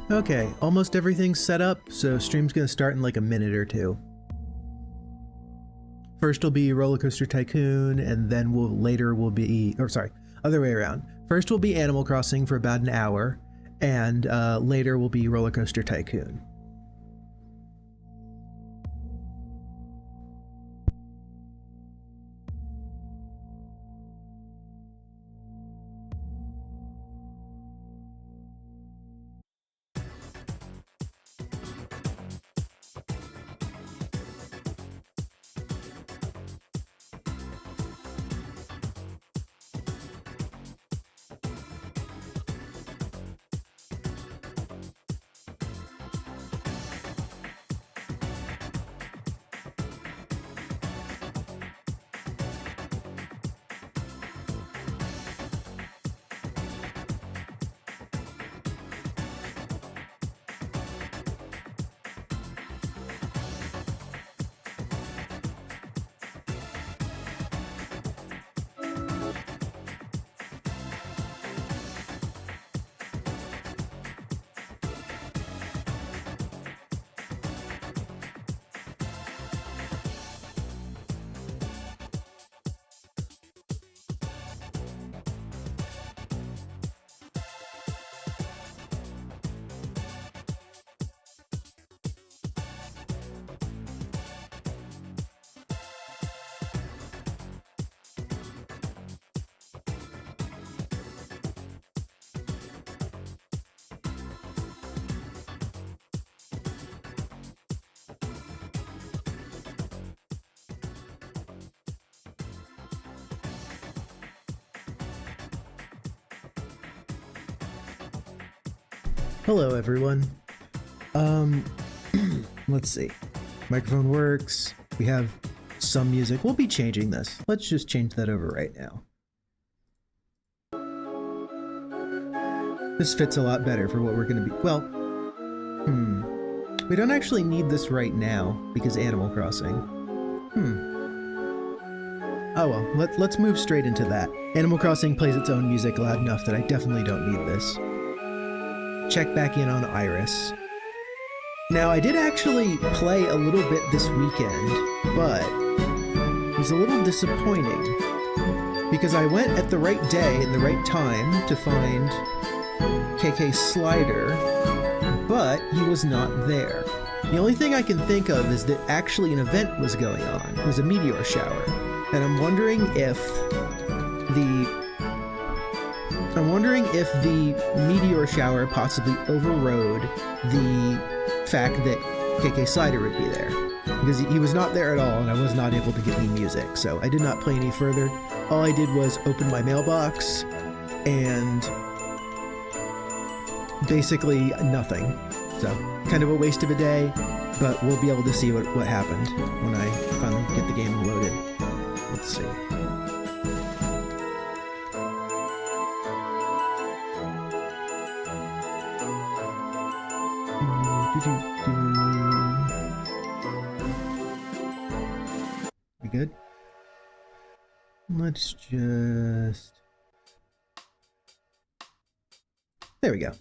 Okay, almost everything's set up, so stream's gonna start in like a minute or two. First will be Roller Coaster Tycoon, and then later will be, or sorry, other way around. First will be Animal Crossing for about an hour, and later will be Roller Coaster Tycoon. Hello everyone. Let's see. Microphone works. We have some music. We'll be changing this. Let's just change that over right now. This fits a lot better for what we're gonna be. Well, we don't actually need this right now because Animal Crossing. Oh well, let's move straight into that. Animal Crossing plays its own music loud enough that I definitely don't need this. Check back in on Iris. Now, I did actually play a little bit this weekend, but it was a little disappointing because I went at the right day and the right time to find KK Slider, but he was not there. The only thing I can think of is that actually an event was going on. It was a meteor shower, and I'm wondering if the meteor shower possibly overrode the fact that KK Slider would be there. Because he was not there at all, and I was not able to get any music, so I did not play any further. All I did was open my mailbox, and basically nothing. So, kind of a waste of a day, but we'll be able to see what happened when I finally get the game loaded. Let's see. We good? Let's just... There we go.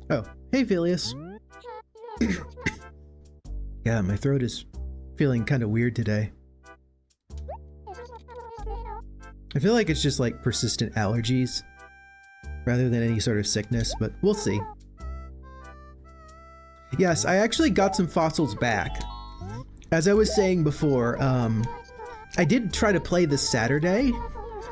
Oh, hey Vilius. Yeah, my throat is feeling kind of weird today. I feel like it's just like persistent allergies rather than any sort of sickness, but we'll see. Yes, I actually got some fossils back. As I was saying before, I did try to play this Saturday,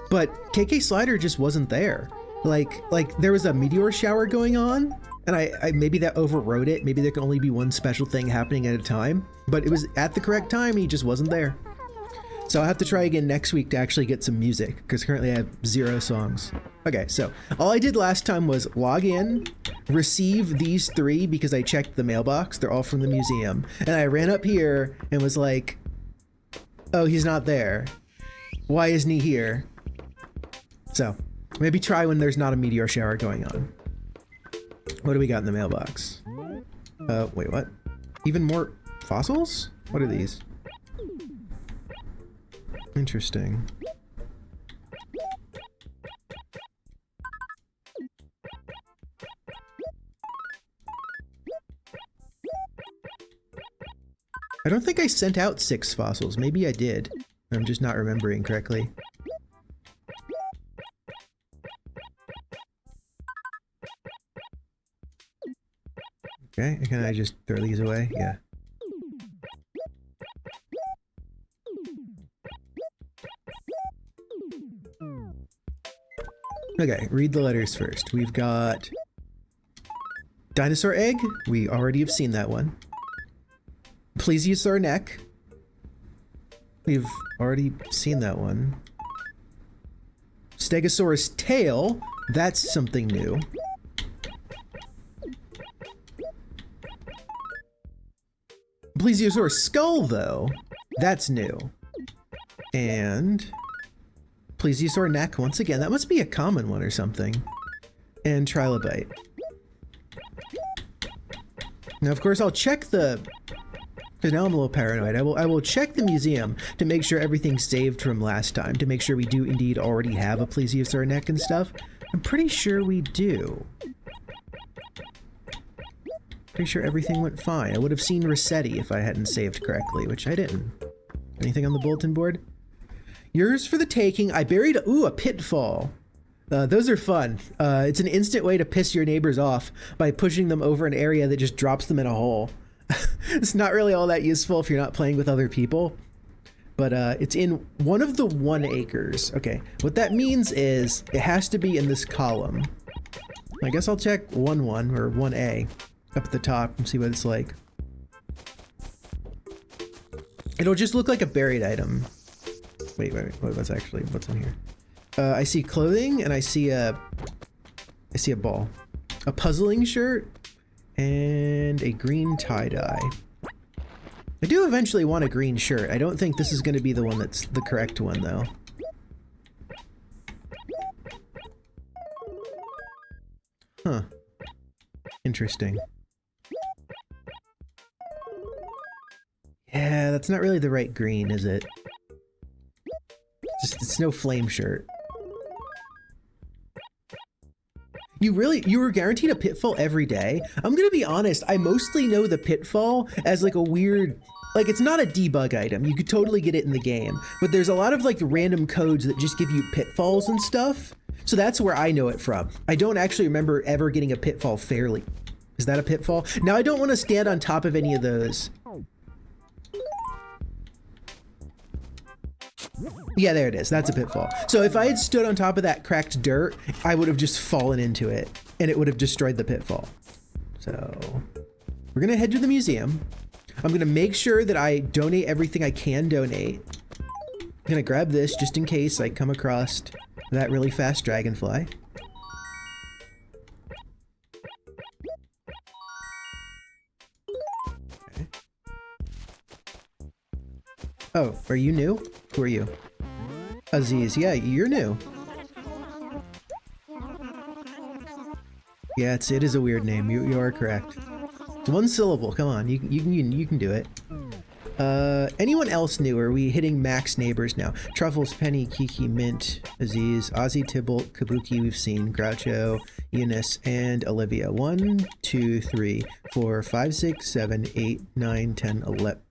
but KK Slider just wasn't there. Like there was a meteor shower going on, and I maybe that overrode it. Maybe there can only be one special thing happening at a time, but it was at the correct time and he just wasn't there. So I'll have to try again next week to actually get some music, because currently I have 0 songs. Okay, so all I did last time was log in, receive these 3 because I checked the mailbox. They're all from the museum. And I ran up here and was like, oh, he's not there. Why isn't he here? So maybe try when there's not a meteor shower going on. What do we got in the mailbox? Wait, what? Even more fossils? What are these? Interesting. I don't think I sent out 6 fossils. Maybe I did. I'm just not remembering correctly. Okay, can I just throw these away? Yeah. Okay, read the letters first. We've got dinosaur egg. We already have seen that one. Plesiosaur neck. We've already seen that one. Stegosaurus tail. That's something new. Plesiosaur skull, though. That's new. And plesiosaur neck, once again. That must be a common one or something. And trilobite. Now, of course, I'll check the... Because now I'm a little paranoid. I will check the museum to make sure everything's saved from last time, to make sure we do indeed already have a plesiosaur neck and stuff. I'm pretty sure we do. Pretty sure everything went fine. I would have seen Rossetti if I hadn't saved correctly, which I didn't. Anything on the bulletin board? Yours for the taking. I buried a pitfall. Those are fun. It's an instant way to piss your neighbors off by pushing them over an area that just drops them in a hole. It's not really all that useful if you're not playing with other people, but it's in one of the 1 acres. Okay, what that means is it has to be in this column. I guess I'll check 1-1 or 1A up at the top and see what it's like. It'll just look like a buried item. Wait, what's in here? I see clothing and I see a ball, a puzzling shirt, and a green tie-dye. I do eventually want a green shirt. I don't think this is going to be the one that's the correct one, though. Huh. Interesting. Yeah, that's not really the right green, is it? It's no flame shirt. You were guaranteed a pitfall every day? I'm gonna be honest, I mostly know the pitfall as like a weird, like it's not a debug item. You could totally get it in the game, but there's a lot of like random codes that just give you pitfalls and stuff. So that's where I know it from. I don't actually remember ever getting a pitfall fairly. Is that a pitfall? Now I don't want to stand on top of any of those. Yeah, there it is. That's a pitfall. So if I had stood on top of that cracked dirt, I would have just fallen into it and it would have destroyed the pitfall. So we're going to head to the museum. I'm going to make sure that I donate everything I can donate. I'm going to grab this just in case I come across that really fast dragonfly. Okay. Oh, are you new? Who are you? Aziz, yeah, you're new. Yeah, it is a weird name. You are correct. It's 1 syllable. Come on, you can do it. Anyone else new? Are we hitting max neighbors now? Truffles, Penny, Kiki, Mint, Aziz, Ozzy, Tybalt, Kabuki. We've seen Groucho, Eunice, and Olivia. 1, 2, 3, 4, 5, 6, 7, 8, 9, 10, 11.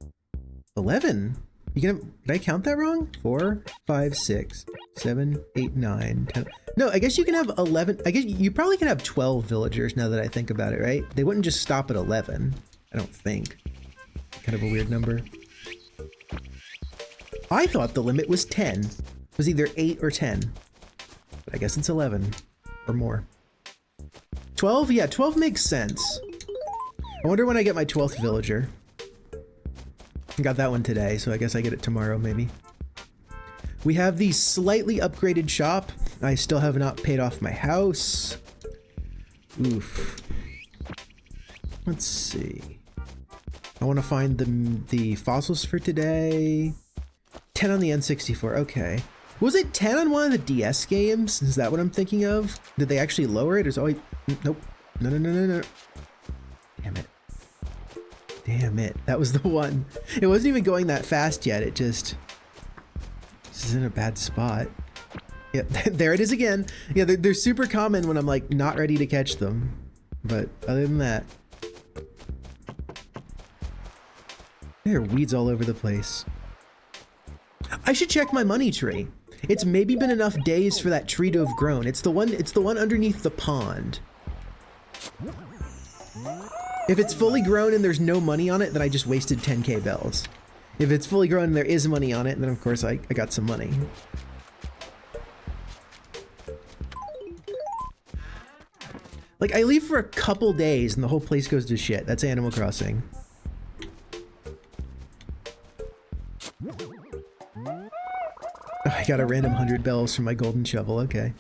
11? Did I count that wrong? 4, 5, 6, 7, 8, 9, 10. No, I guess you can have 11. I guess you probably can have 12 villagers now that I think about it, right? They wouldn't just stop at 11. I don't think. Kind of a weird number. I thought the limit was 10. It was either 8 or 10. But I guess it's 11 or more. 12? Yeah, 12 makes sense. I wonder when I get my 12th villager. I got that one today, so I guess I get it tomorrow, maybe. We have the slightly upgraded shop. I still have not paid off my house. Oof. Let's see. I want to find the fossils for today. 10 on the N64, okay. Was it 10 on one of the DS games? Is that what I'm thinking of? Did they actually lower it? Or is it always... Nope. No, no, no, no, no. Damn it. Damn it. That was the one. It wasn't even going that fast yet. It just... This is in a bad spot. Yeah, there it is again. Yeah, they're super common when I'm like not ready to catch them. But other than that... There are weeds all over the place. I should check my money tree. It's maybe been enough days for that tree to have grown. It's the one underneath the pond. If it's fully grown and there's no money on it, then I just wasted 10k bells. If it's fully grown and there is money on it, then of course I got some money. Like, I leave for a couple days and the whole place goes to shit. That's Animal Crossing. Oh, I got a random 100 bells from my golden shovel, okay.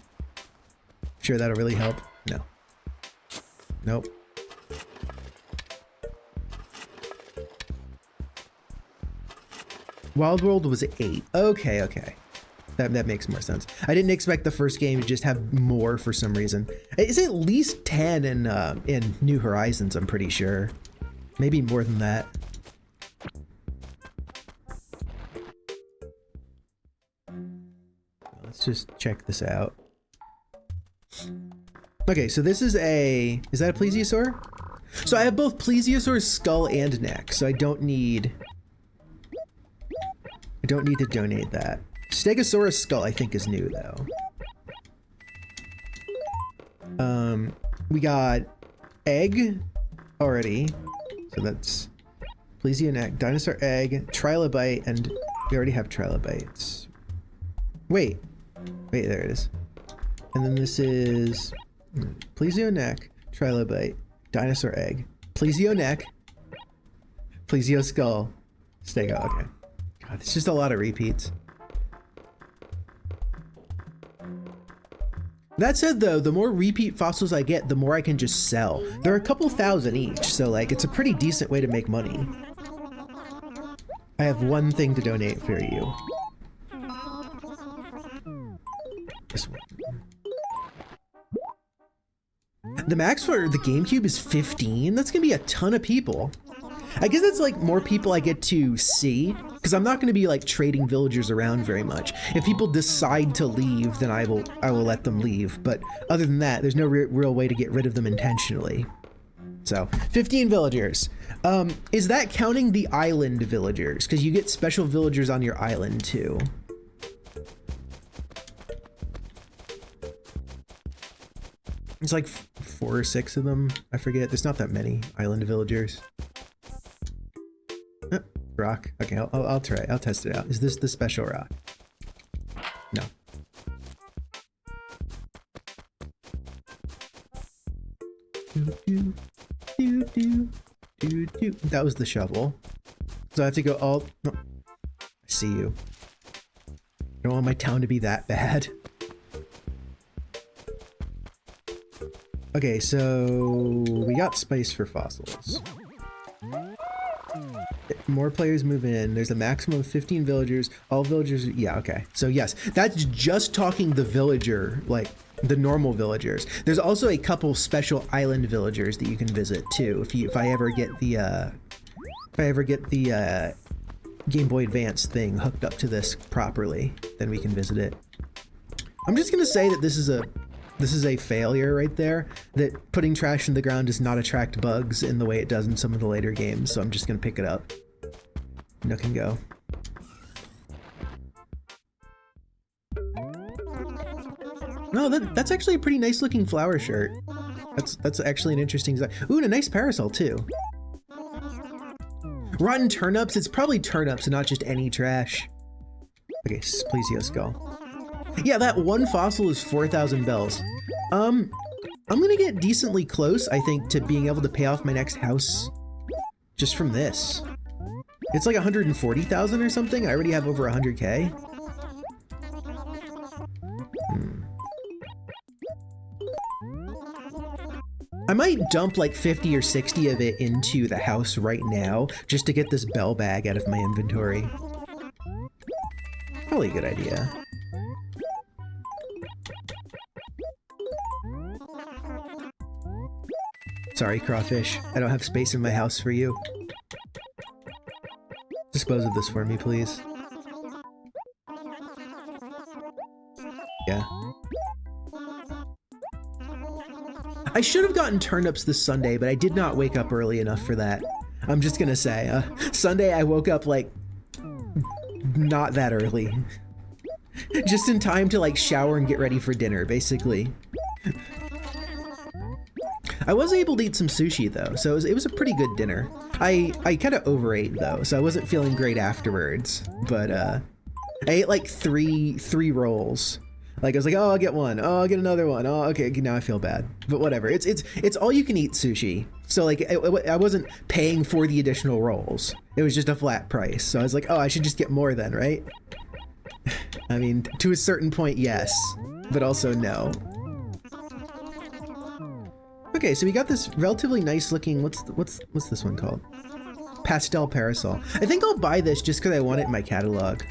Sure, that'll really help. No. Nope. Wild World was 8. Okay, okay. That makes more sense. I didn't expect the first game to just have more for some reason. It's at least 10 in New Horizons, I'm pretty sure. Maybe more than that. Let's just check this out. Okay, so this is a... Is that a plesiosaur? So I have both plesiosaur's skull and neck, so I don't need to donate that. Stegosaurus skull I think is new though. We got egg already, so that's plesio neck, dinosaur egg, trilobite, and we already have trilobites. Wait, there it is. And then this is plesio neck, trilobite, dinosaur egg, plesio neck, plesio skull, stego. Okay. God, it's just a lot of repeats. That said though, the more repeat fossils I get, the more I can just sell. They're a couple thousand each, so like it's a pretty decent way to make money. I have one thing to donate for you. This one. The max for the GameCube is 15? That's gonna be a ton of people. I guess that's like more people I get to see, because I'm not going to be like trading villagers around very much. If people decide to leave, then I will let them leave. But other than that, there's no real way to get rid of them intentionally. So 15 villagers. Is that counting the island villagers? Because you get special villagers on your island too. It's like 4 or 6 of them. I forget. There's not that many island villagers. Rock. Okay, I'll try. I'll test it out. Is this the special rock? No. That was the shovel. So I have to go all... No. I see you. I don't want my town to be that bad. Okay, so we got space for fossils. More players move in. There's a maximum of 15 villagers. All villagers, yeah, okay. So yes, that's just talking the villager, like the normal villagers. There's also a couple special island villagers that you can visit too. If I ever get the Game Boy Advance thing hooked up to this properly, then we can visit it. I'm just gonna say that this is a failure right there, that putting trash in the ground does not attract bugs in the way it does in some of the later games, so I'm just gonna pick it up. Nook and go. No, that's actually a pretty nice looking flower shirt. That's actually an interesting design. Ooh, and a nice parasol too. Rotten turnips? It's probably turnips and not just any trash. Okay, plesio skull. Yeah, that one fossil is 4,000 bells. I'm gonna get decently close, I think, to being able to pay off my next house just from this. It's like 140,000 or something. I already have over 100k. I might dump like 50 or 60 of it into the house right now just to get this bell bag out of my inventory. Probably a good idea. Sorry, crawfish. I don't have space in my house for you. Dispose of this for me, please. Yeah. I should have gotten turnips this Sunday, but I did not wake up early enough for that. I'm just gonna say, Sunday I woke up like not that early. Just in time to like shower and get ready for dinner, basically. I was able to eat some sushi though, so it was a pretty good dinner. I kind of overate though, so I wasn't feeling great afterwards. But I ate like three rolls. Like I was like, oh, I'll get one. Oh, I'll get another one. Oh, okay, now I feel bad. But whatever. It's all you can eat sushi. So like I wasn't paying for the additional rolls. It was just a flat price. So I was like, oh, I should just get more then, right? I mean, to a certain point, yes, but also no. Okay, so we got this relatively nice looking, what's this one called? Pastel parasol. I think I'll buy this just because I want it in my catalog.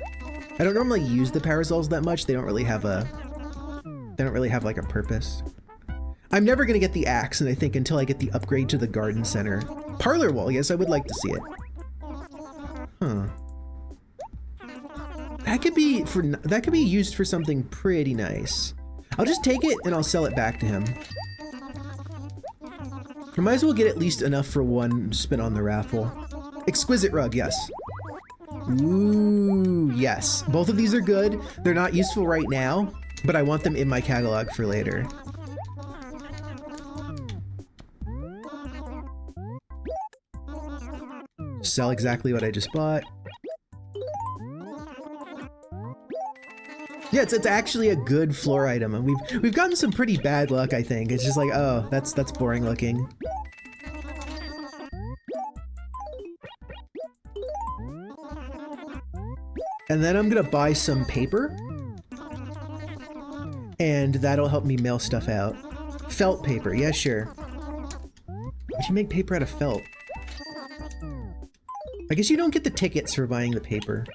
I don't normally use the parasols that much. They don't really have like a purpose. I'm never gonna get the axe, and I think until I get the upgrade to the garden center. Parlor wall, yes, I would like to see it. Huh. That could be used for something pretty nice. I'll just take it and I'll sell it back to him. I might as well get at least enough for one spin on the raffle. Exquisite rug, yes. Ooh, yes. Both of these are good. They're not useful right now, but I want them in my catalog for later. Sell exactly what I just bought. Yeah, it's actually a good floor item, and we've gotten some pretty bad luck, I think. It's just like, oh, that's boring looking. And then I'm gonna buy some paper, and that'll help me mail stuff out. Felt paper, yeah, sure. Would you make paper out of felt? I guess you don't get the tickets for buying the paper.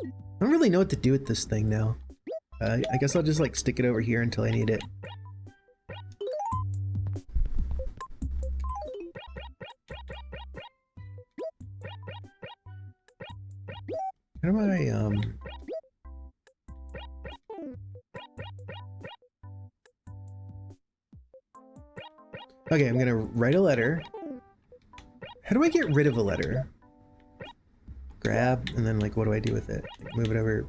I don't really know what to do with this thing now. I guess I'll just like stick it over here until I need it. How do I, Okay, I'm gonna write a letter. How do I get rid of a letter? Grab, and then like, what do I do with it? Move it over.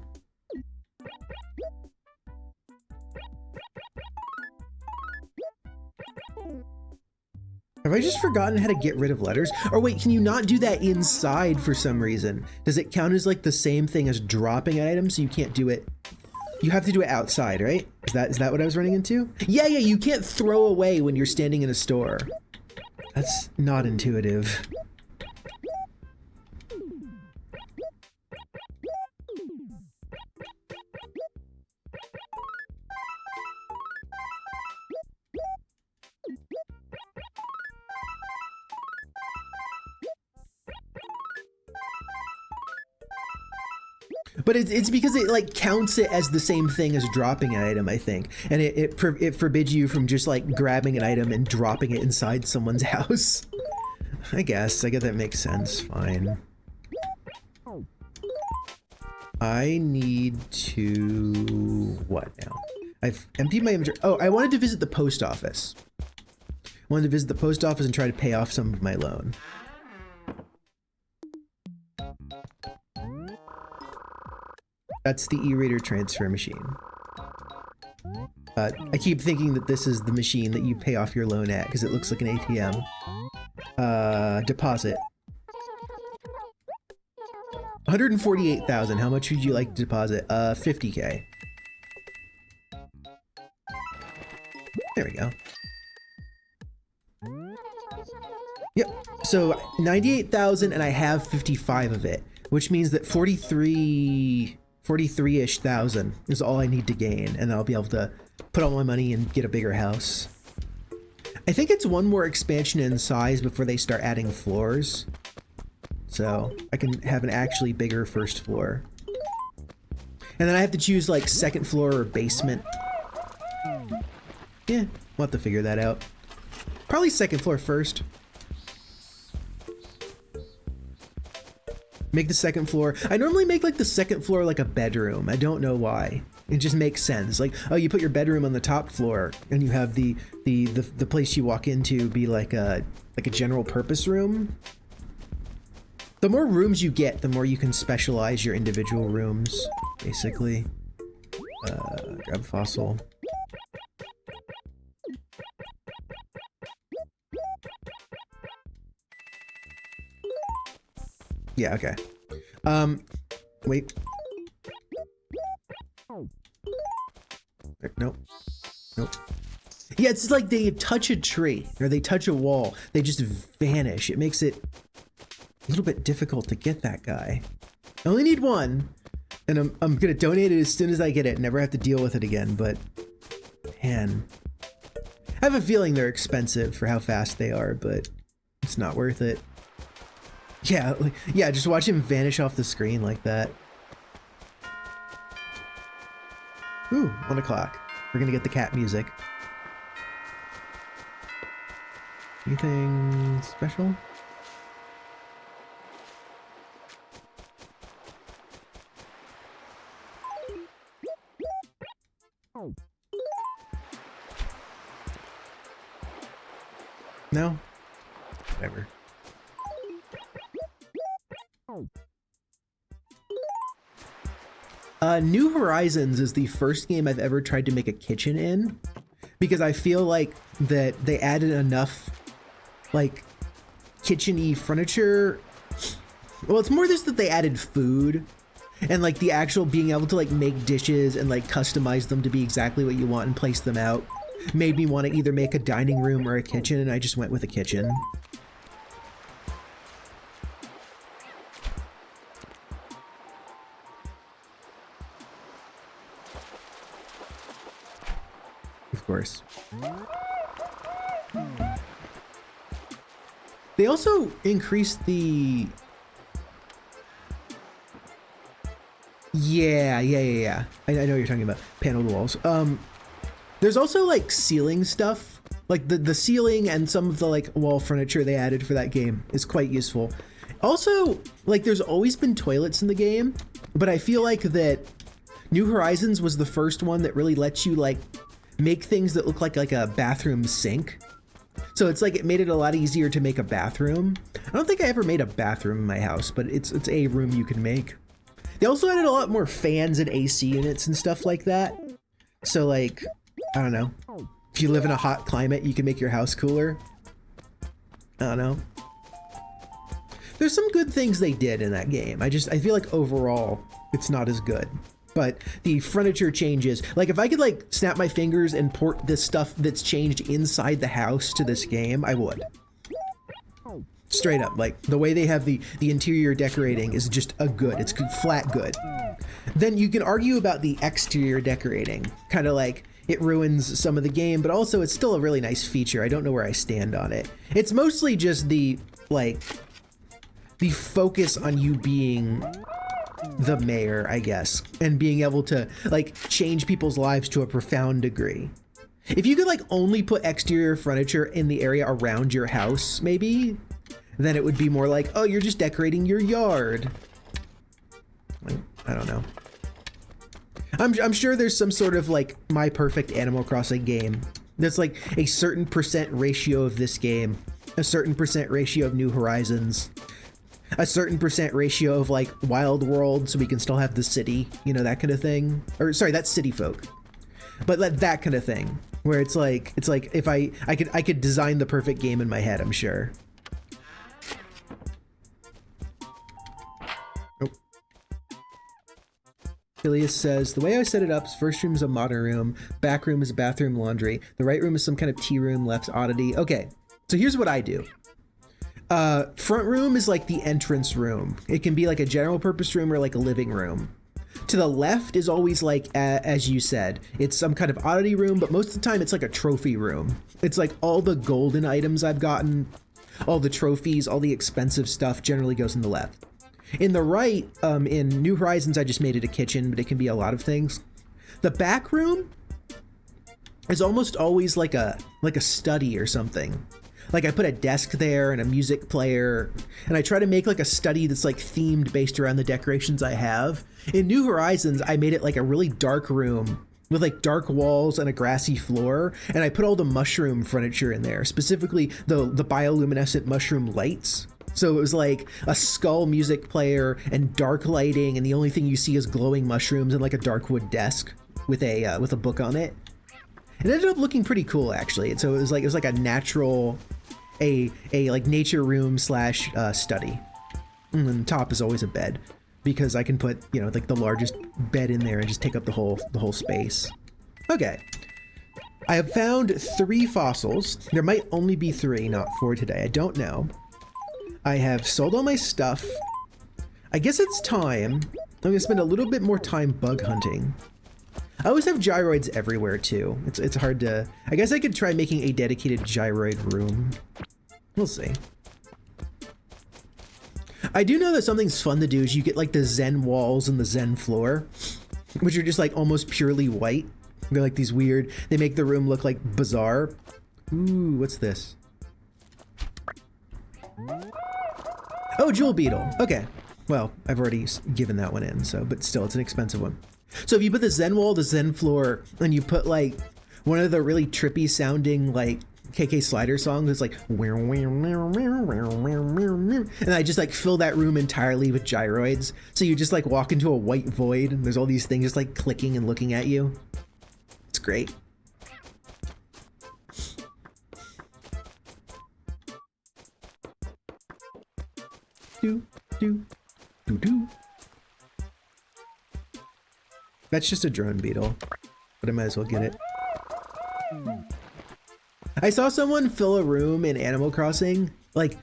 Have I just forgotten how to get rid of letters? Or wait, can you not do that inside for some reason? Does it count as like the same thing as dropping an item, so you can't do it? You have to do it outside, right? Is that what I was running into? Yeah, you can't throw away when you're standing in a store. That's not intuitive. But it's because it like counts it as the same thing as dropping an item, I think. And it forbids you from just like grabbing an item and dropping it inside someone's house. I guess that makes sense, fine. I need to, what now? I've emptied my inventory. Oh, I wanted to visit the post office. I wanted to visit the post office and try to pay off some of my loan. That's the e-reader transfer machine. I keep thinking that this is the machine that you pay off your loan at because it looks like an ATM. Deposit. 148,000. How much would you like to deposit? 50K. There we go. Yep. So 98,000 and I have 55 of it, which means that 43-ish thousand is all I need to gain, and I'll be able to put all my money and get a bigger house. I think it's one more expansion in size before they start adding floors. So I can have an actually bigger first floor. And then I have to choose like second floor or basement. Yeah, we'll have to figure that out. Probably second floor first. Make the second floor. I normally make like the second floor like a bedroom. I don't know why. It just makes sense. Like, oh, you put your bedroom on the top floor and you have the place you walk into be like a general purpose room. The more rooms you get, the more you can specialize your individual rooms, basically. Grab fossil. Yeah, okay. Wait. Nope. Nope. Yeah, it's like they touch a tree or they touch a wall. They just vanish. It makes it a little bit difficult to get that guy. I only need one, and I'm gonna donate it as soon as I get it. Never have to deal with it again, but man. I have a feeling they're expensive for how fast they are, but it's not worth it. Yeah, yeah, just watch him vanish off the screen like that. Ooh, 1 o'clock. We're gonna get the cat music. Anything special? No? Whatever. New Horizons is the first game I've ever tried to make a kitchen in, because I feel like that they added enough like kitchen-y furniture. Well, it's more just that they added food and like the actual being able to like make dishes and like customize them to be exactly what you want and place them out made me want to either make a dining room or a kitchen, and I just went with a kitchen. Of course. They also increased the... Yeah. I know what you're talking about. Paneled walls. There's also like ceiling stuff. Like the ceiling and some of the like wall furniture they added for that game is quite useful. Also, like there's always been toilets in the game, but I feel like that New Horizons was the first one that really lets you like make things that look like a bathroom sink. So it's like it made it a lot easier to make a bathroom. I don't think I ever made a bathroom in my house, but it's a room you can make. They also added a lot more fans and AC units and stuff like that. So like, I don't know. If you live in a hot climate, you can make your house cooler. I don't know. There's some good things they did in that game. I feel like overall, it's not as good. But the furniture changes. Like if I could like snap my fingers and port this stuff that's changed inside the house to this game, I would. Straight up, like the way they have the interior decorating is just a good. It's flat good. Then you can argue about the exterior decorating. Kind of like it ruins some of the game, but also it's still a really nice feature. I don't know where I stand on it. It's mostly just the focus on you being the mayor, I guess, and being able to like change people's lives to a profound degree. If you could like only put exterior furniture in the area around your house, maybe, then it would be more like, oh, you're just decorating your yard. Like, I don't know. I'm sure there's some sort of like My Perfect Animal Crossing game that's like a certain % ratio of this game, a certain % ratio of New Horizons, a certain % ratio of like Wild World, so we can still have the city, you know, that kind of thing. Or sorry, that's City Folk. But like that kind of thing, where it's like if I could design the perfect game in my head, I'm sure. Ilias says, the way I set it up, first room is a modern room, back room is a bathroom, laundry, the right room is some kind of tea room, left oddity. Okay, so here's what I do. Front room is like the entrance room. It can be like a general purpose room or like a living room. To the left is always like, as you said, it's some kind of oddity room, but most of the time it's like a trophy room. It's like all the golden items I've gotten, all the trophies, all the expensive stuff generally goes in the left. In the right, in New Horizons, I just made it a kitchen, but it can be a lot of things. The back room is almost always like a study or something. Like I put a desk there and a music player, and I try to make like a study that's like themed based around the decorations I have. In New Horizons, I made it like a really dark room with like dark walls and a grassy floor, and I put all the mushroom furniture in there, specifically the bioluminescent mushroom lights. So it was like a skull music player and dark lighting, and the only thing you see is glowing mushrooms and like a dark wood desk with a book on it. It ended up looking pretty cool actually. So it was like a natural, a like nature room slash study. And then the top is always a bed because I can put, you know, like the largest bed in there and just take up the whole space. Okay. I have found 3 fossils. There might only be 3, not 4 today. I don't know. I have sold all my stuff. I guess it's time. I'm gonna spend a little bit more time bug hunting. I always have gyroids everywhere too. It's hard to, I guess I could try making a dedicated gyroid room. We'll see. I do know that something's fun to do is you get like the Zen walls and the Zen floor, which are just like almost purely white. They're like these weird, they make the room look like bizarre. Ooh, what's this? Oh, jewel beetle. Okay. Well, I've already given that one in, so, but still, it's an expensive one. So if you put the Zen wall, the Zen floor, and you put like one of the really trippy sounding like KK Slider songs, it's like, and I just like fill that room entirely with gyroids. So you just like walk into a white void and there's all these things just like clicking and looking at you. It's great. Do, do, do, do. That's just a drone beetle, but I might as well get it. I saw someone fill a room in Animal Crossing, like,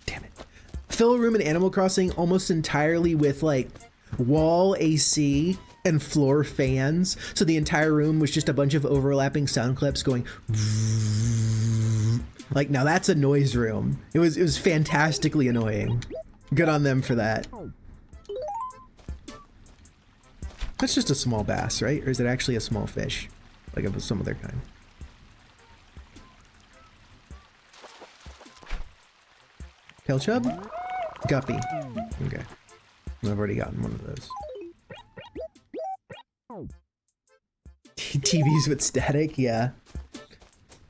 damn it. Fill a room in Animal Crossing almost entirely with like wall AC and floor fans. So the entire room was just a bunch of overlapping sound clips going like, now that's a noise room. It was fantastically annoying. Good on them for that. That's just a small bass, right? Or is it actually a small fish? Like of some other kind. Tail chub? Guppy. Okay. I've already gotten one of those. TVs with static? Yeah.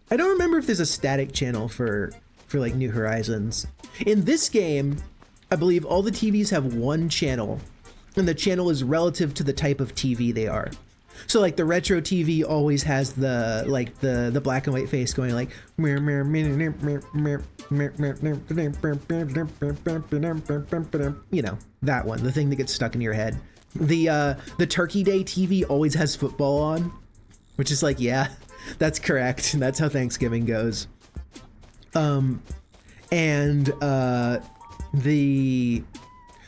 I don't remember if there's a static channel for like New Horizons. In this game, I believe all the TVs have one channel, and the channel is relative to the type of TV they are. So like the retro TV always has the like the black and white face going like, you know, that one, the thing that gets stuck in your head. The Turkey Day TV always has football on, which is like, yeah, that's correct. That's how Thanksgiving goes.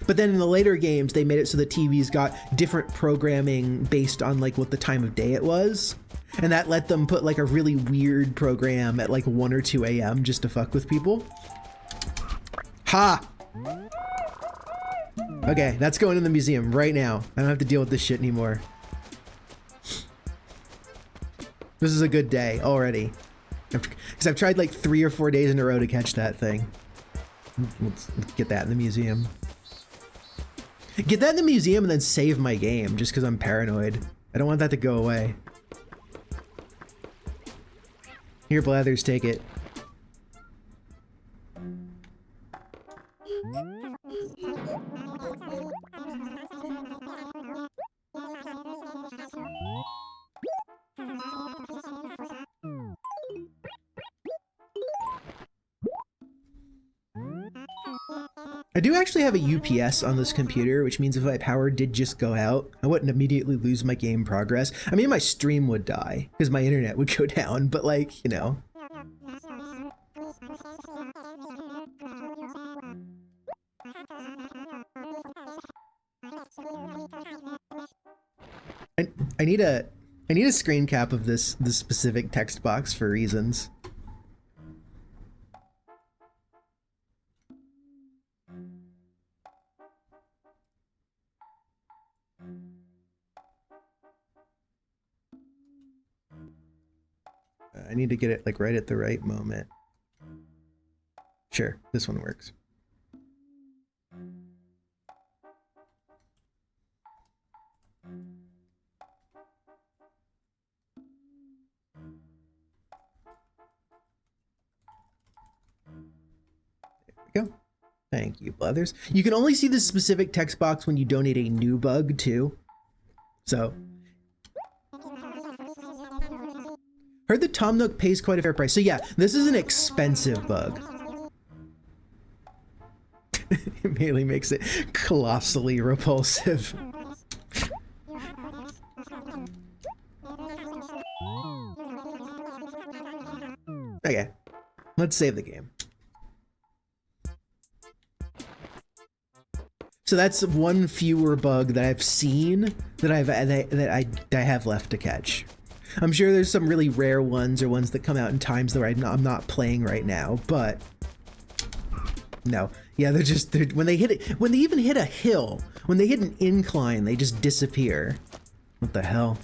But then in the later games, they made it so the TVs got different programming based on like what the time of day it was. And that let them put like a really weird program at like 1 or 2 a.m. just to fuck with people. Ha! Okay, that's going in the museum right now. I don't have to deal with this shit anymore. This is a good day already. Because I've tried like 3 or 4 days in a row to catch that thing. Let's get that in the museum. Get that in the museum and then save my game just because I'm paranoid. I don't want that to go away. Here, Blathers, take it. I do actually have a UPS on this computer, which means if my power did just go out, I wouldn't immediately lose my game progress. I mean, my stream would die because my internet would go down, but like, you know. I need a screen cap of this specific text box for reasons. I need to get it like right at the right moment. Sure, this one works. There we go. Thank you, Blathers. You can only see this specific text box when you donate a new bug too. So heard that Tom Nook pays quite a fair price. So yeah, this is an expensive bug. It merely makes it colossally repulsive. Okay, let's save the game. So that's one fewer bug that I've seen that I have left to catch. I'm sure there's some really rare ones or ones that come out in times that I'm not playing right now, but no. Yeah, they're when they even hit a hill, when they hit an incline, they just disappear. What the hell?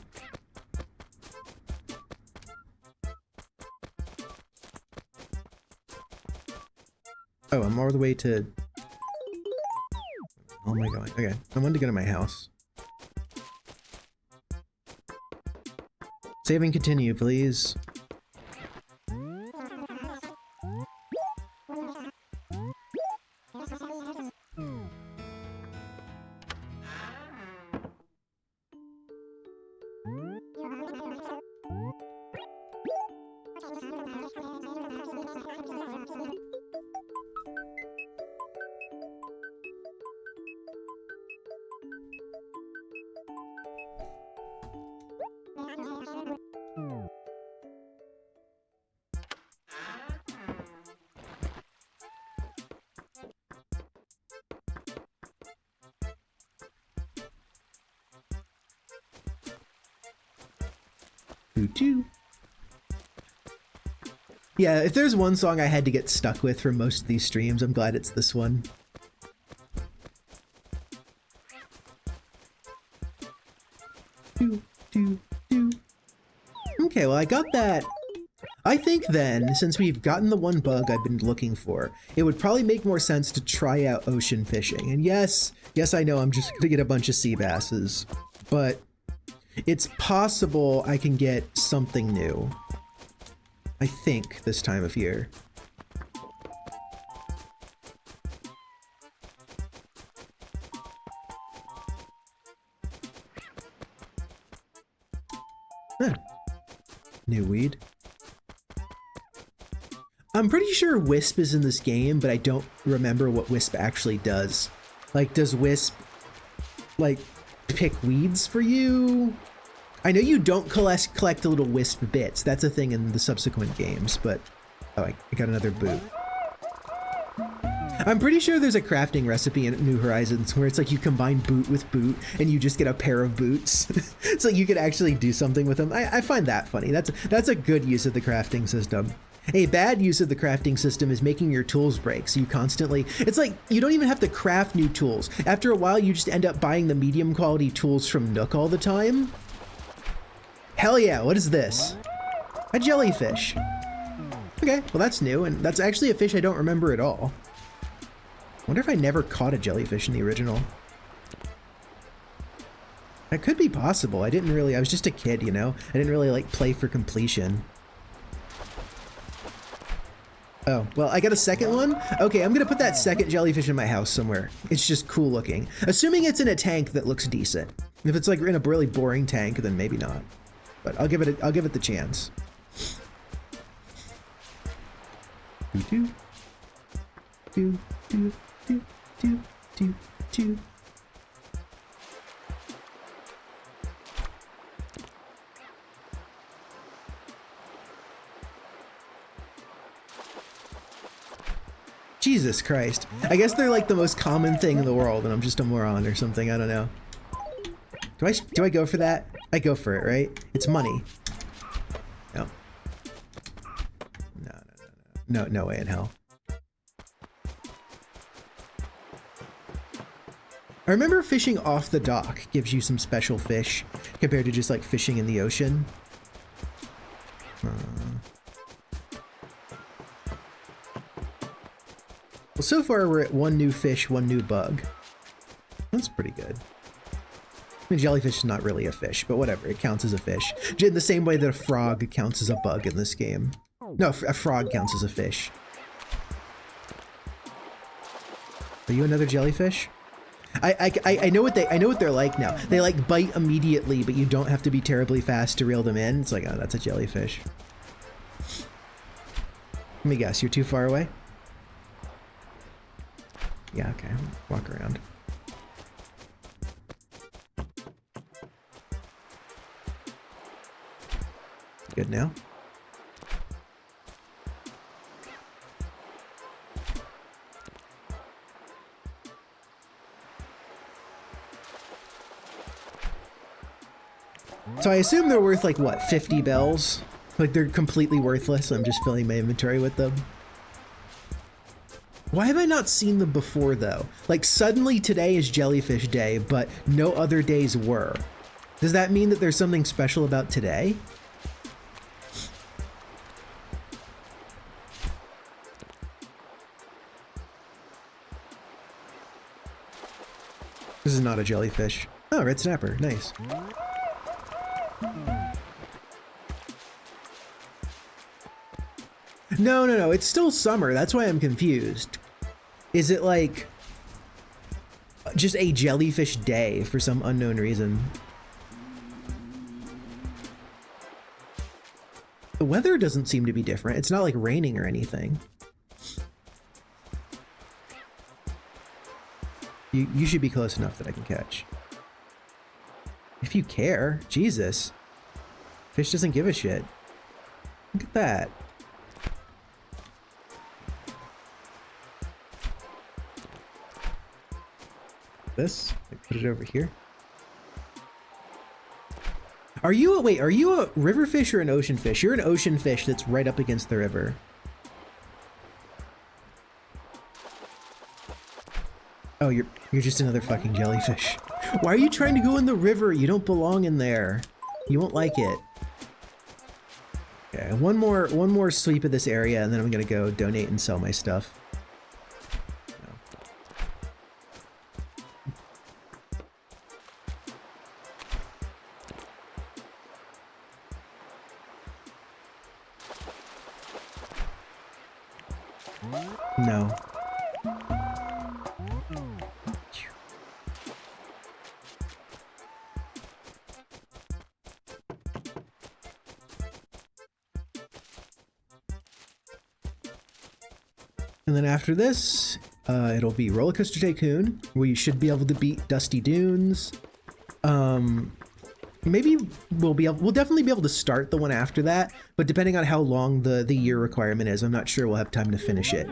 Oh, I'm all the way to... Oh my god. Okay, I wanted to go to my house. Save and continue, please. Yeah, if there's one song I had to get stuck with for most of these streams, I'm glad it's this one. Okay, well I got that. I think then, since we've gotten the one bug I've been looking for, it would probably make more sense to try out ocean fishing. And yes, I know I'm just gonna get a bunch of sea basses, but it's possible I can get something new. I think this time of year. Huh. New weed. I'm pretty sure Wisp is in this game, but I don't remember what Wisp actually does. Like, does Wisp, like, pick weeds for you? I know you don't collect the little wisp bits. That's a thing in the subsequent games, but... Oh, I got another boot. I'm pretty sure there's a crafting recipe in New Horizons where it's like you combine boot with boot and you just get a pair of boots. It's like you could actually do something with them. I find that funny. That's a good use of the crafting system. A bad use of the crafting system is making your tools break, so you constantly... It's like, you don't even have to craft new tools. After a while, you just end up buying the medium quality tools from Nook all the time. Hell yeah, what is this? A jellyfish. Okay, well that's new, and that's actually a fish I don't remember at all. I wonder if I never caught a jellyfish in the original. That could be possible. I was just a kid, you know? I didn't really like play for completion. Oh, well, I got a second one? Okay, I'm gonna put that second jellyfish in my house somewhere. It's just cool looking. Assuming it's in a tank that looks decent. If it's like in a really boring tank, then maybe not. But I'll give it the chance. Jesus Christ. I guess they're like the most common thing in the world and I'm just a moron or something, I don't know. Do I go for that? I go for it, right? It's money. No. No way in hell. I remember fishing off the dock gives you some special fish compared to just like fishing in the ocean. Well, so far we're at 1 new fish, 1 new bug. That's pretty good. I mean, jellyfish is not really a fish, but whatever, it counts as a fish. In the same way that a frog counts as a bug in this game. No, a frog counts as a fish. Are you another jellyfish? I know what they're like now. They like bite immediately, but you don't have to be terribly fast to reel them in. It's like, oh, that's a jellyfish. Let me guess, you're too far away? Yeah, okay, walk around. Good now. So I assume they're worth like, what, 50 bells? Like they're completely worthless. I'm just filling my inventory with them. Why have I not seen them before though? Like suddenly today is Jellyfish Day, but no other days were. Does that mean that there's something special about today? This is not a jellyfish. Oh, red snapper, nice. No, it's still summer. That's why I'm confused. Is it like just a jellyfish day for some unknown reason? The weather doesn't seem to be different. It's not like raining or anything. You should be close enough that I can catch. If you care, Jesus. Fish doesn't give a shit. Look at that. This, I put it over here. Are you a river fish or an ocean fish? You're an ocean fish that's right up against the river. Oh, you're just another fucking jellyfish. Why are you trying to go in the river? You don't belong in there. You won't like it. Okay, one more sweep of this area, and then I'm gonna go donate and sell my stuff. No. And then after this, it'll be Roller Coaster Tycoon, where you should be able to beat Dusty Dunes. Maybe we'll definitely be able to start the one after that, but depending on how long the year requirement is, I'm not sure we'll have time to finish it.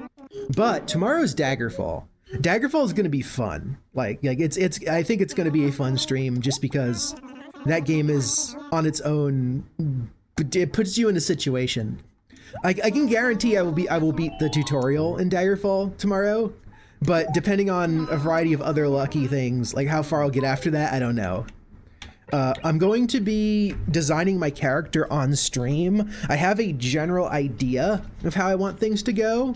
But tomorrow's Daggerfall. Daggerfall is going to be fun. Like I think it's going to be a fun stream just because that game is on its own. It puts you in a situation. I can guarantee I will beat the tutorial in Daggerfall tomorrow, but depending on a variety of other lucky things, like how far I'll get after that, I don't know. I'm going to be designing my character on stream. I have a general idea of how I want things to go,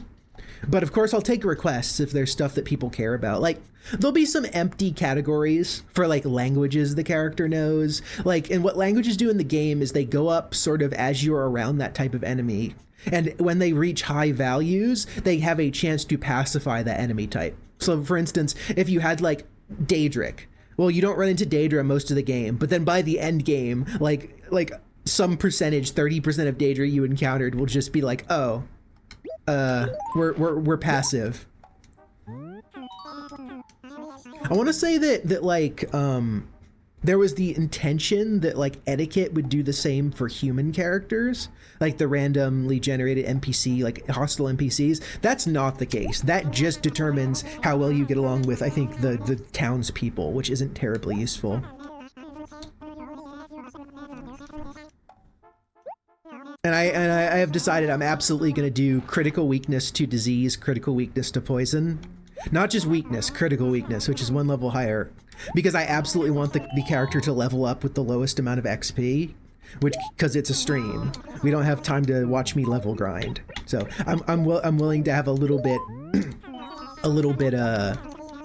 but of course I'll take requests if there's stuff that people care about. Like, there'll be some empty categories for like languages the character knows. Like, and what languages do in the game is they go up sort of as you're around that type of enemy. And when they reach high values, they have a chance to pacify that enemy type. So for instance, if you had like Daedric, well, you don't run into Daedra most of the game, but then by the end game, like some percentage, 30% of Daedra you encountered will just be like, oh, we're passive. I want to say that like, there was the intention that like etiquette would do the same for human characters, like the randomly generated NPC, like hostile NPCs. That's not the case. That just determines how well you get along with, I think, the townspeople, which isn't terribly useful. And I have decided I'm absolutely going to do critical weakness to disease, critical weakness to poison. Not just weakness, critical weakness, which is 1 level higher. Because I absolutely want the character to level up with the lowest amount of XP, because it's a stream. We don't have time to watch me level grind. So I'm willing to have a little bit a little bit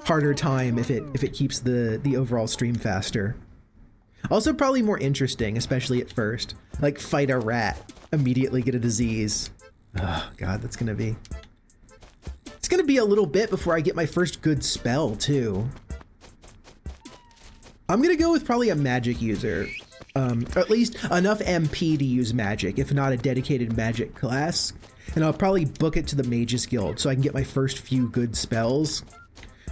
harder time if it keeps the overall stream faster. Also probably more interesting, especially at first. Like fight a rat, immediately get a disease. Oh god, it's gonna be a little bit before I get my first good spell too. I'm gonna go with probably a magic user. Or at least enough MP to use magic, if not a dedicated magic class. And I'll probably book it to the Mages Guild so I can get my first few good spells.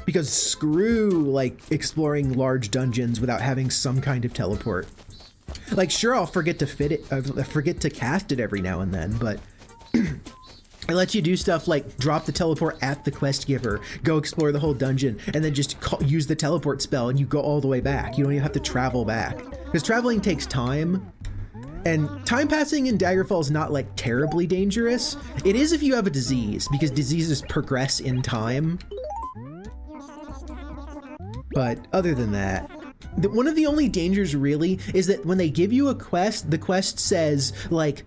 Because screw, like, exploring large dungeons without having some kind of teleport. Like, sure, I'll forget to cast it every now and then, but it lets you do stuff like drop the teleport at the quest giver, go explore the whole dungeon, and then just use the teleport spell and you go all the way back. You don't even have to travel back. Because traveling takes time, and time passing in Daggerfall is not like terribly dangerous. It is if you have a disease, because diseases progress in time. But other than that, one of the only dangers really is that when they give you a quest, the quest says like,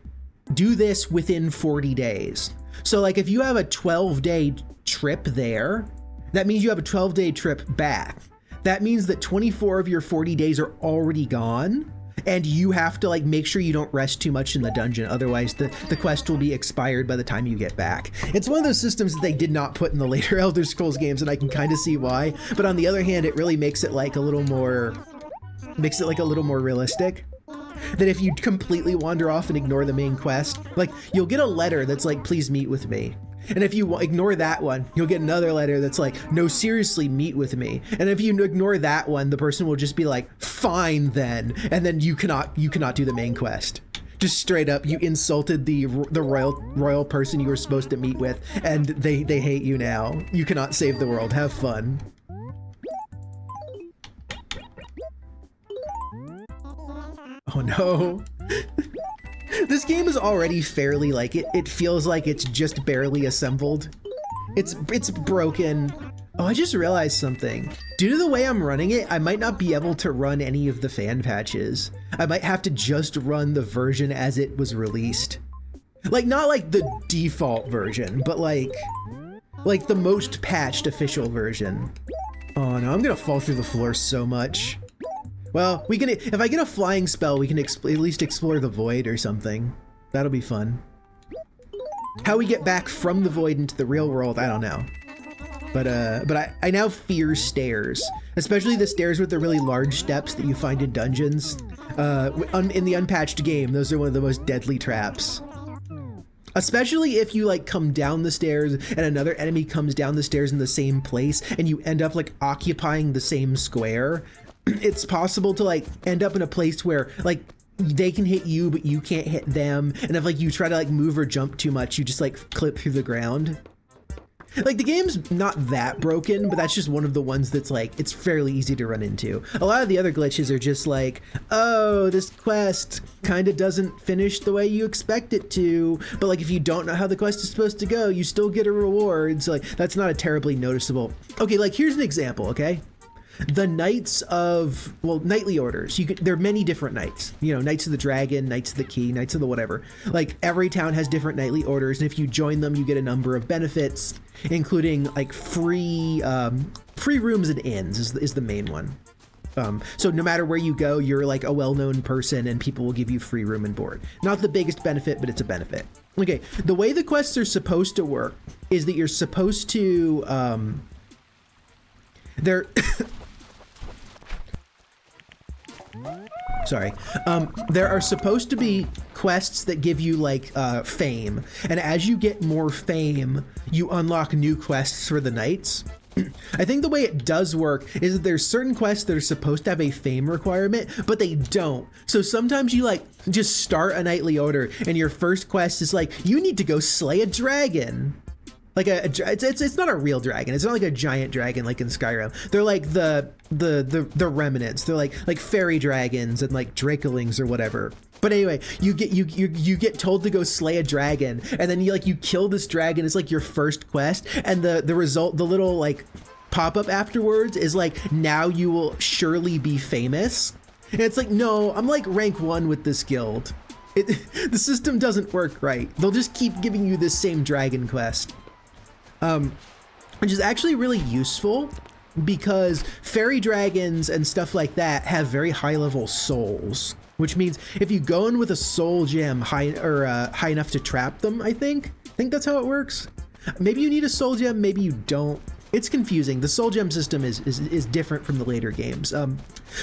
do this within 40 days. So like if you have a 12-day trip there, that means you have a 12-day trip back. That means that 24 of your 40 days are already gone, and you have to like make sure you don't rest too much in the dungeon. Otherwise the quest will be expired by the time you get back. It's one of those systems that they did not put in the later Elder Scrolls games, and I can kind of see why. But on the other hand, it really makes it like a little more realistic. That if you completely wander off and ignore the main quest, like you'll get a letter that's like, please meet with me. And if you ignore that one, you'll get another letter that's like, no, seriously, meet with me. And if you ignore that one, the person will just be like, fine then. And then you cannot do the main quest. Just straight up, you insulted the royal person you were supposed to meet with, and they hate you now. You cannot save the world. Have fun. Oh no. This game is already fairly like it feels like it's just barely assembled. It's broken. Oh, I just realized something. Due to the way I'm running it, I might not be able to run any of the fan patches. I might have to just run the version as it was released. Like not like the default version, but like the most patched official version. Oh no, I'm gonna fall through the floor so much. Well, if I get a flying spell, we can at least explore the void or something. That'll be fun. How we get back from the void into the real world, I don't know. But I now fear stairs, especially the stairs with the really large steps that you find in dungeons. In the unpatched game, those are one of the most deadly traps. Especially if you like come down the stairs and another enemy comes down the stairs in the same place and you end up like occupying the same square. It's possible to like end up in a place where like they can hit you but you can't hit them, and if like you try to like move or jump too much, you just like clip through the ground. Like the game's not that broken, but that's just one of the ones that's like it's fairly easy to run into. A lot of the other glitches are just like, oh, this quest kind of doesn't finish the way you expect it to, but like if you don't know how the quest is supposed to go, you still get a reward. So like that's not a terribly noticeable. Okay, like here's an example, okay? The Knights of, well, Knightly Orders. There are many different knights. You know, Knights of the Dragon, Knights of the Key, Knights of the whatever. Like, every town has different Knightly Orders, and if you join them, you get a number of benefits, including, like, free rooms and inns is the main one. So no matter where you go, you're, like, a well-known person, and people will give you free room and board. Not the biggest benefit, but it's a benefit. Okay, the way the quests are supposed to work is that you're supposed to, they're... Sorry. There are supposed to be quests that give you like fame, and as you get more fame, you unlock new quests for the knights. I think the way it does work is that there's certain quests that are supposed to have a fame requirement, but they don't. So sometimes you like just start a knightly order, and your first quest is like, you need to go slay a dragon. Like it's not a real dragon. It's not like a giant dragon like in Skyrim. They're like the remnants. They're like fairy dragons and like dracolings or whatever. But anyway, you get told to go slay a dragon, and then you kill this dragon. It's like your first quest, and the result, the little like pop-up afterwards is like, now you will surely be famous. And it's like, no, I'm like rank 1 with this guild. The system doesn't work right. They'll just keep giving you this same dragon quest. which is actually really useful because fairy dragons and stuff like that have very high level souls, which means if you go in with a soul gem high enough to trap them, I think that's how it works. Maybe you need a soul gem, maybe you don't. It's confusing. The soul gem system is different from the later games.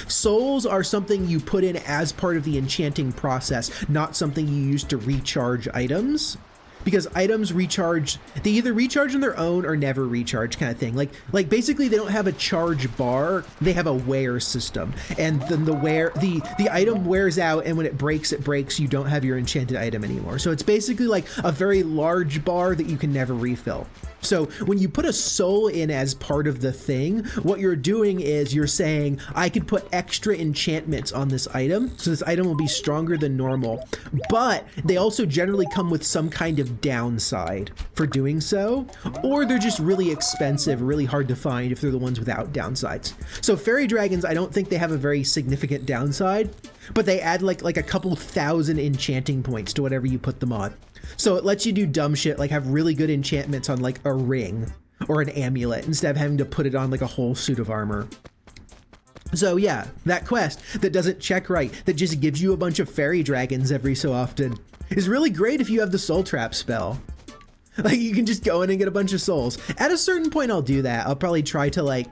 Souls are something you put in as part of the enchanting process, not something you use to recharge items. Because items recharge, they either recharge on their own or never recharge, kind of thing. Like basically they don't have a charge bar, they have a wear system. And then the item wears out, and when it breaks, you don't have your enchanted item anymore. So it's basically like a very large bar that you can never refill. So when you put a soul in as part of the thing, what you're doing is you're saying, I could put extra enchantments on this item, so this item will be stronger than normal. But they also generally come with some kind of downside for doing so, or they're just really expensive, really hard to find if they're the ones without downsides. So fairy dragons, I don't think they have a very significant downside, but they add like a couple thousand enchanting points to whatever you put them on. So it lets you do dumb shit like have really good enchantments on like a ring or an amulet instead of having to put it on like a whole suit of armor. So yeah, that quest that doesn't check right, that just gives you a bunch of fairy dragons every so often, is really great if you have the soul trap spell. Like you can just go in and get a bunch of souls. At a certain point I'll do that. I'll probably try to like,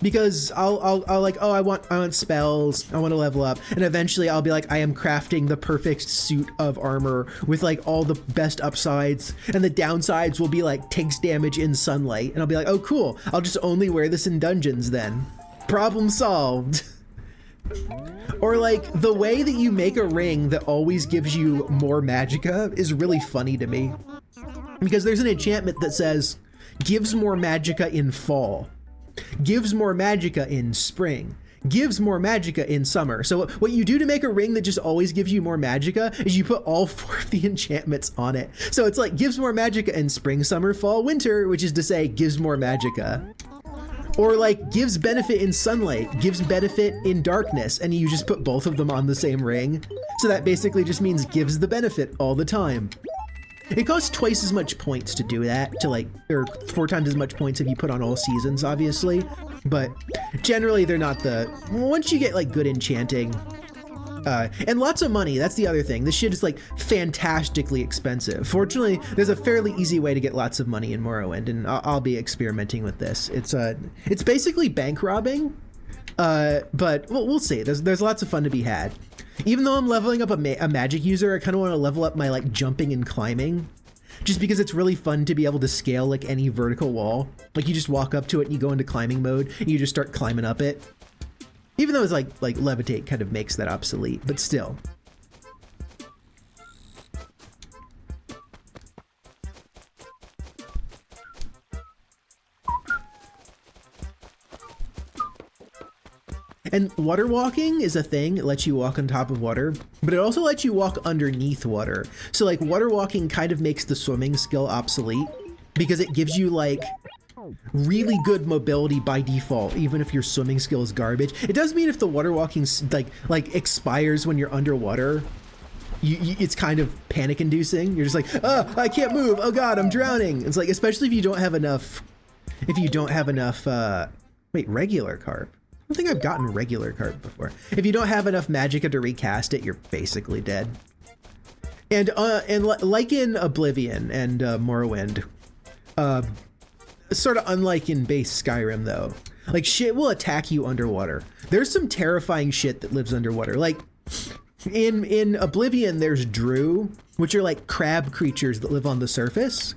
because I'll like, oh, I want spells, I want to level up, and eventually I'll be like, I am crafting the perfect suit of armor with like all the best upsides, and the downsides will be like takes damage in sunlight, and I'll be like, oh cool, I'll just only wear this in dungeons then. Problem solved. Or like the way that you make a ring that always gives you more magicka is really funny to me, because there's an enchantment that says gives more magicka in fall, gives more magicka in spring, gives more magicka in summer. So what you do to make a ring that just always gives you more magicka is you put all 4 of the enchantments on it. So it's like gives more magicka in spring, summer, fall, winter, which is to say gives more magicka. Or like gives benefit in sunlight, gives benefit in darkness, and you just put both of them on the same ring. So that basically just means gives the benefit all the time. It costs twice as much points to do that, or 4 times as much points if you put on all seasons, obviously. But generally they're not once you get like good enchanting, and lots of money, that's the other thing. This shit is like fantastically expensive. Fortunately, there's a fairly easy way to get lots of money in Morrowind, and I'll be experimenting with this. It's basically bank robbing, but we'll see. There's lots of fun to be had. Even though I'm leveling up a magic user, I kind of want to level up my like jumping and climbing, just because it's really fun to be able to scale like any vertical wall. Like you just walk up to it and you go into climbing mode and you just start climbing up it. Even though it's like levitate kind of makes that obsolete, but still. And water walking is a thing. It lets you walk on top of water, but it also lets you walk underneath water. So like water walking kind of makes the swimming skill obsolete because it gives you like really good mobility by default, even if your swimming skill is garbage. It does mean if the water walking like expires when you're underwater, it's kind of panic inducing. You're just like, oh, I can't move. Oh God, I'm drowning. It's like, especially if you don't have enough, wait, regular carp. I don't think I've gotten regular carp before. If you don't have enough magicka to recast it, you're basically dead. And like in Oblivion and Morrowind, sort of unlike in base Skyrim though, like shit will attack you underwater. There's some terrifying shit that lives underwater. Like in Oblivion, there's Drew, which are like crab creatures that live on the surface,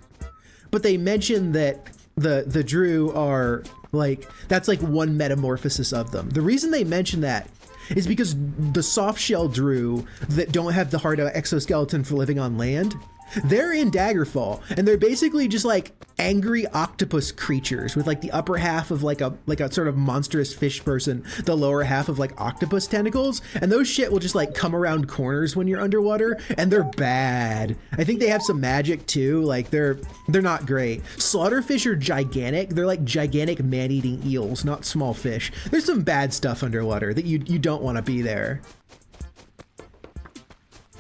but they mention that the Drew are like, that's like one metamorphosis of them. The reason they mention that is because the soft shell Drew that don't have the hard exoskeleton for living on land, they're in Daggerfall, and they're basically just like angry octopus creatures with like the upper half of like a sort of monstrous fish person, the lower half of like octopus tentacles, and those shit will just like come around corners when you're underwater, and they're bad. I think they have some magic too. Like they're not great. Slaughterfish are gigantic. They're like gigantic man-eating eels, not small fish. There's some bad stuff underwater that you don't want to be there.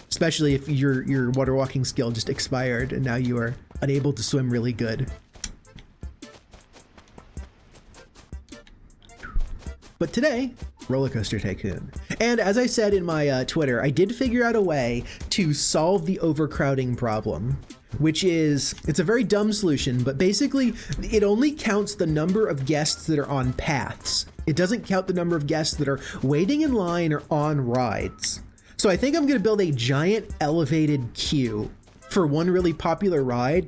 Especially if your water walking skill just expired and now you are unable to swim really good. But today, Roller Coaster Tycoon. And as I said in my Twitter, I did figure out a way to solve the overcrowding problem, which is, it's a very dumb solution, but basically it only counts the number of guests that are on paths. It doesn't count the number of guests that are waiting in line or on rides. So I think I'm gonna build a giant elevated queue for one really popular ride,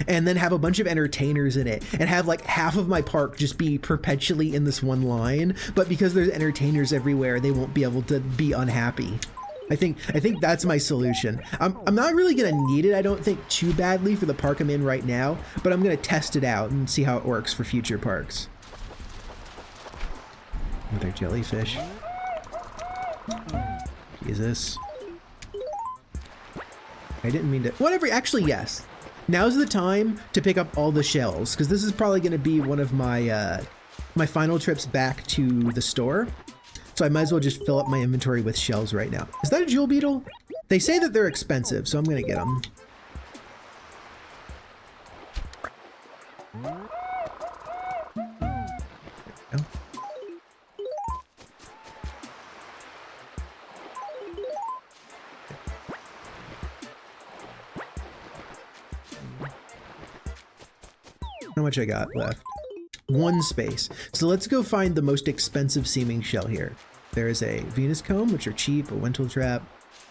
and then have a bunch of entertainers in it, and have like half of my park just be perpetually in this one line, but because there's entertainers everywhere, they won't be able to be unhappy. I think that's my solution. I'm not really gonna need it, I don't think, too badly for the park I'm in right now, but I'm gonna test it out and see how it works for future parks. Another jellyfish. Jesus. I didn't mean to, whatever, actually yes. Now's the time to pick up all the shells, because this is probably going to be one of my my final trips back to the store. So I might as well just fill up my inventory with shells right now. Is that a jewel beetle? They say that they're expensive, so I'm going to get them. How much I got left? One space. So let's go find the most expensive seeming shell here. There is a Venus comb, which are cheap, a Wintle trap.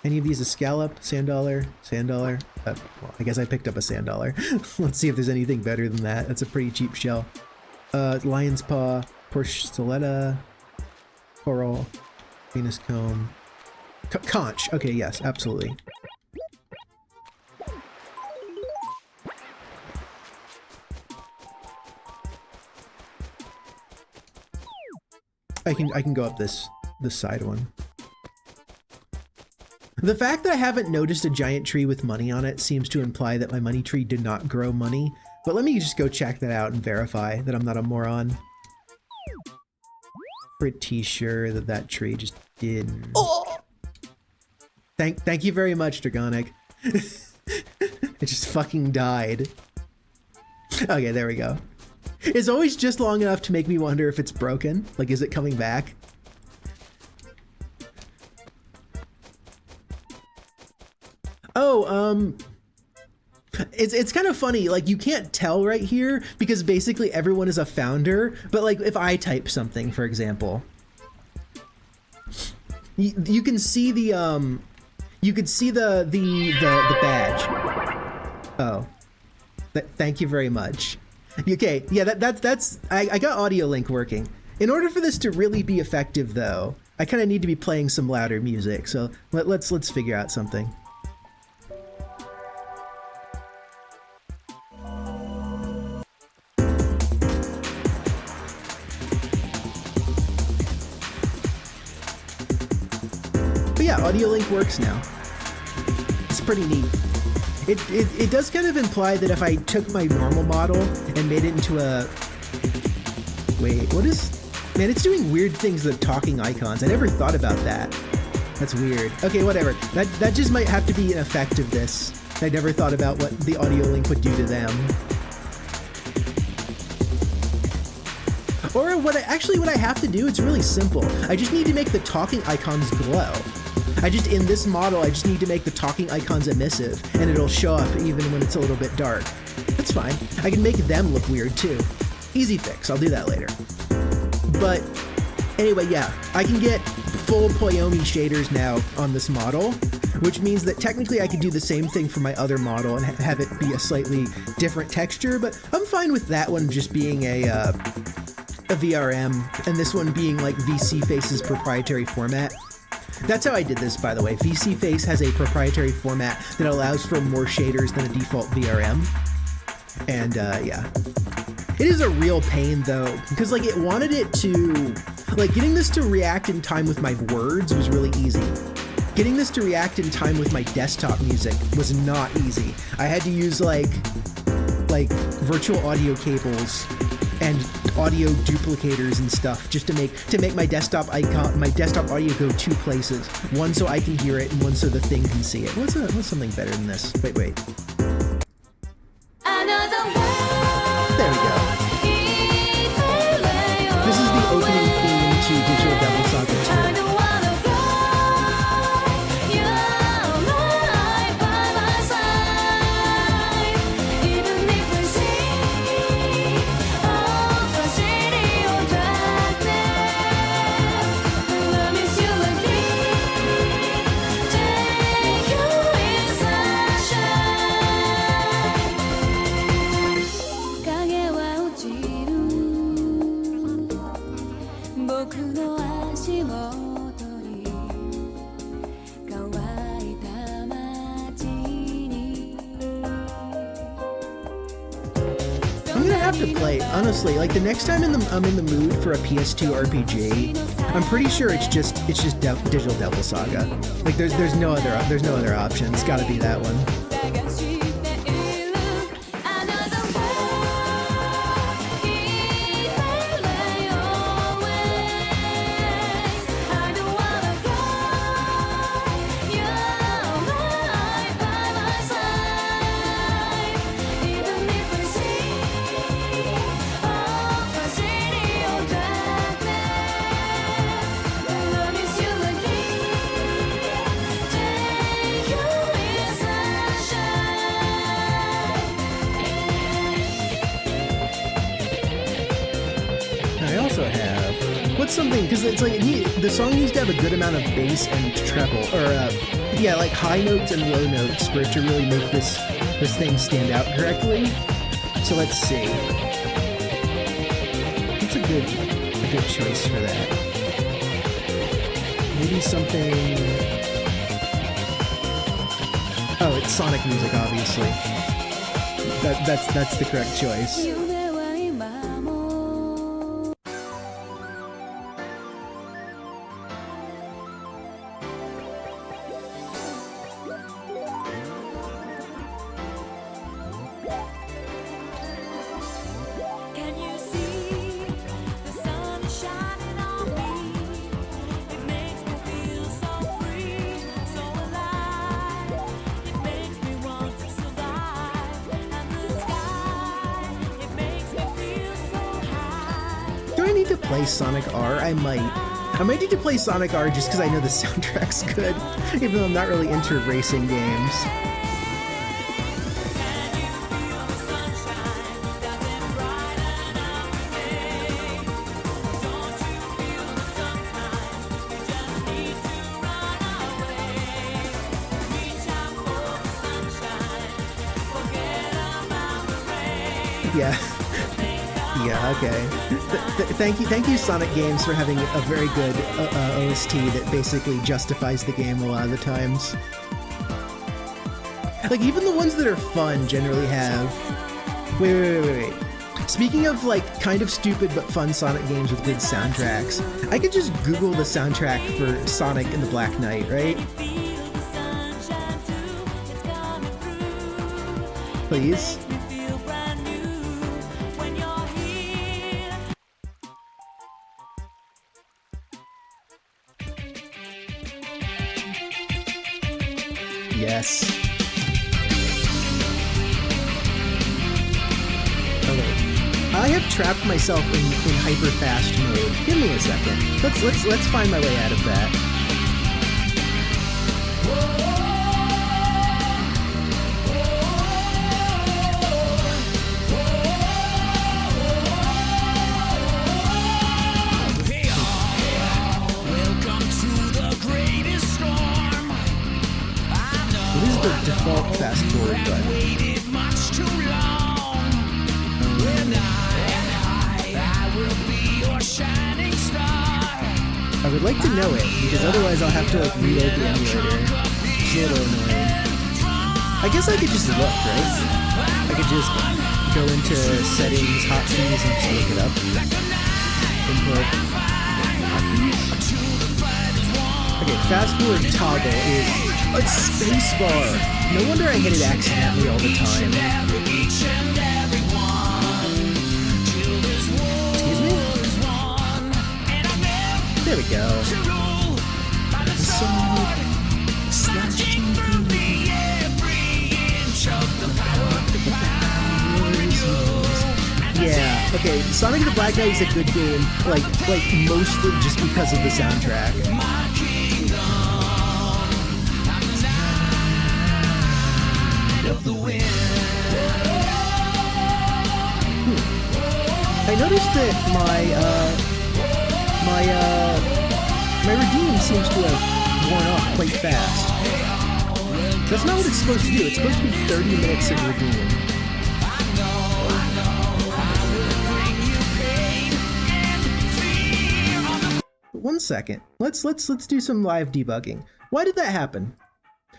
Any of these a scallop, sand dollar, sand dollar. Well, I guess I picked up a sand dollar. Let's see if there's anything better than that. That's a pretty cheap shell. Lion's paw, porceletta, coral, Venus comb, conch. Okay, yes, absolutely. I can go up this side one. The fact that I haven't noticed a giant tree with money on it seems to imply that my money tree did not grow money, but let me just go check that out and verify that I'm not a moron. Pretty sure that that tree just didn't. Oh! Thank you very much, Dragonic. It just fucking died. Okay, there we go. It's always just long enough to make me wonder if it's broken. Like, is it coming back? Oh, it's kind of funny. Like, you can't tell right here because basically everyone is a founder. But like, if I type something, for example, you can see the you could see the badge. Oh, thank you very much. Okay, yeah, that's I got audio link working. In order for this to really be effective, though, I kind of need to be playing some louder music. So let's figure out something. But yeah, audio link works now. It's pretty neat. It does kind of imply that if I took my normal model and made it into a... Wait, what is... Man, it's doing weird things with talking icons. I never thought about that. That's weird. Okay, whatever. That just might have to be an effect of this. I never thought about what the audio link would do to them. Or what I have to do, it's really simple. I just need to make the talking icons glow. In this model, I just need to make the talking icons emissive, and it'll show up even when it's a little bit dark. That's fine. I can make them look weird too. Easy fix, I'll do that later. But anyway, yeah, I can get full Poyomi shaders now on this model, which means that technically I could do the same thing for my other model and have it be a slightly different texture, but I'm fine with that one just being a VRM, and this one being like VC Face's proprietary format. That's how I did this, by the way. VC Face has a proprietary format that allows for more shaders than a default VRM. And yeah. It is a real pain though, because like it wanted it to, like getting this to react in time with my words was really easy. Getting this to react in time with my desktop music was not easy. I had to use like virtual audio cables and audio duplicators and stuff just to make my desktop audio go two places. One so I can hear it, and one so the thing can see it. What's something better than this? Wait. There we go. This is the opening theme to have to play, honestly. Like the next time I'm in the mood for a PS2 RPG, I'm pretty sure it's just Digital Devil Saga. Like there's no other option. It's got to be that one. Something because it's like the song needs to have a good amount of bass and treble, or yeah, like high notes and low notes for it to really make this thing stand out correctly. So let's see. What's a good choice for that? Maybe something. Oh, it's Sonic music, obviously. That's the correct choice. Sonic R, I might need to play Sonic R just because I know the soundtrack's good, even though I'm not really into racing games. Yeah. Yeah, okay. Thank you, Sonic Games, for having a very good OST that basically justifies the game a lot of the times. Like, even the ones that are fun generally have... Wait. Speaking of, like, kind of stupid but fun Sonic games with good soundtracks, I could just Google the soundtrack for Sonic and the Black Knight, right? Please? Yes. Okay. I have trapped myself in hyper fast mode. Give me a second. Let's find my way out of that. The default fast forward button. I would like to know it, because otherwise I'll have to like reload the emulator. It's a little annoying. I guess I could just look, right? I could just go into settings, hotkeys, and just look it up. Input. Okay, fast forward toggle is spacebar. No wonder I hit it accidentally all the time. Excuse me? There we go. Yeah, okay, Sonic the Black Knight is a good game, like mostly just because of the soundtrack. I noticed that my redeem seems to have worn off quite fast. That's not what it's supposed to do. It's supposed to be 30 minutes of redeem. One second. Let's do some live debugging. Why did that happen?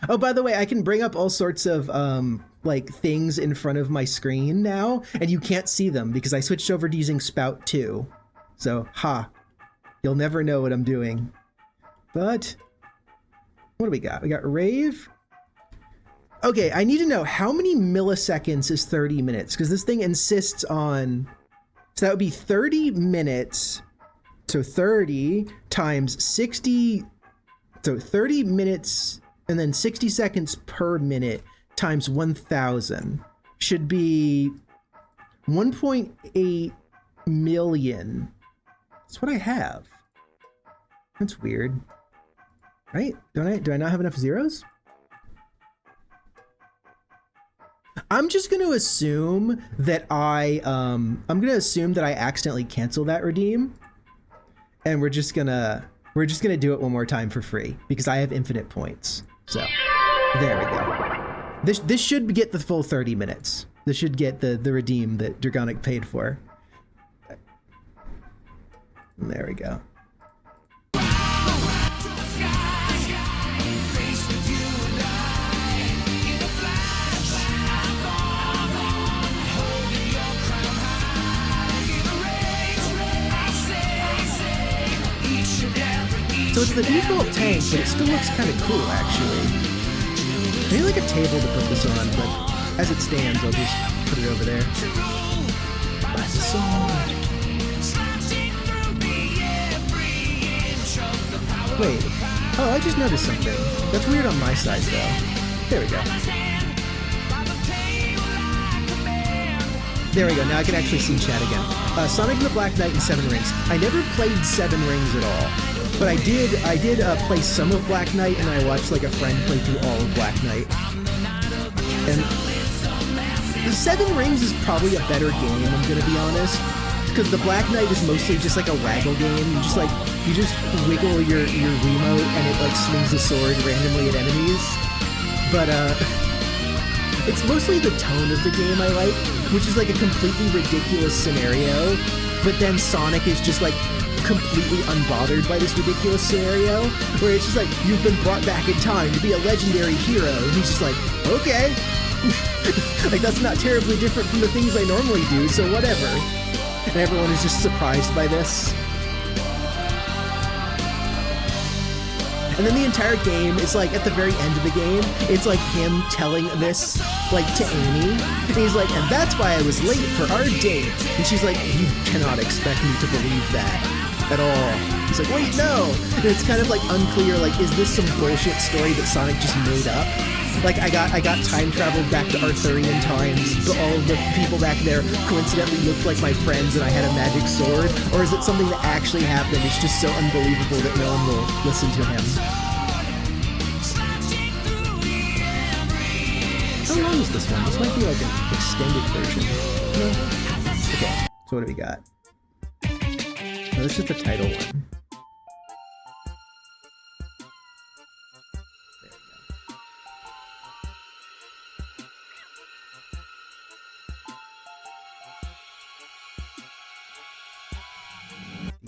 Oh, by the way, I can bring up all sorts of like things in front of my screen now, and you can't see them because I switched over to using Spout 2. So, you'll never know what I'm doing. But what do we got? We got Rave. Okay, I need to know how many milliseconds is 30 minutes, because this thing insists on... So that would be 30 minutes. So 30 times 60... So 30 minutes and then 60 seconds per minute times 1,000 should be 1.8 million. That's what I have. That's weird. Right? Do I not have enough zeros? I'm just going to assume that I'm going to assume that I accidentally cancel that redeem, and we're just going to do it one more time for free because I have infinite points. So, there we go. This should get the full 30 minutes. This should get the redeem that Dragonic paid for. There we go. So it's the default tank, but it still looks kind of cool, actually. Maybe like a table to put this on, but as it stands, I'll just put it over there. Wait. Oh, I just noticed something. That's weird on my side, though. There we go. There we go. Now I can actually see chat again. Sonic and the Black Knight and Seven Rings. I never played Seven Rings at all. But I did play some of Black Knight, and I watched like a friend play through all of Black Knight. And the Seven Rings is probably a better game, I'm gonna be honest, because the Black Knight is mostly just like a waggle game. You just wiggle your Wiimote and it like swings a sword randomly at enemies. But it's mostly the tone of the game I like, which is like a completely ridiculous scenario, but then Sonic is just like completely unbothered by this ridiculous scenario, where it's just like, you've been brought back in time to be a legendary hero, and he's just like, okay. Like, that's not terribly different from the things I normally do, so whatever. And everyone is just surprised by this. And then the entire game is like, at the very end of the game, it's like him telling this, like, to Amy. And he's like, and that's why I was late for our date. And she's like, you cannot expect me to believe that at all. He's like, wait, no. And it's kind of like unclear, like, is this some bullshit story that Sonic just made up? Like, I got time traveled back to Arthurian times, but all of the people back there coincidentally looked like my friends and I had a magic sword? Or is it something that actually happened? It's just so unbelievable that no one will listen to him. How long is this one? This might be like an extended version. No? Okay, so what do we got? Oh, this is the title one.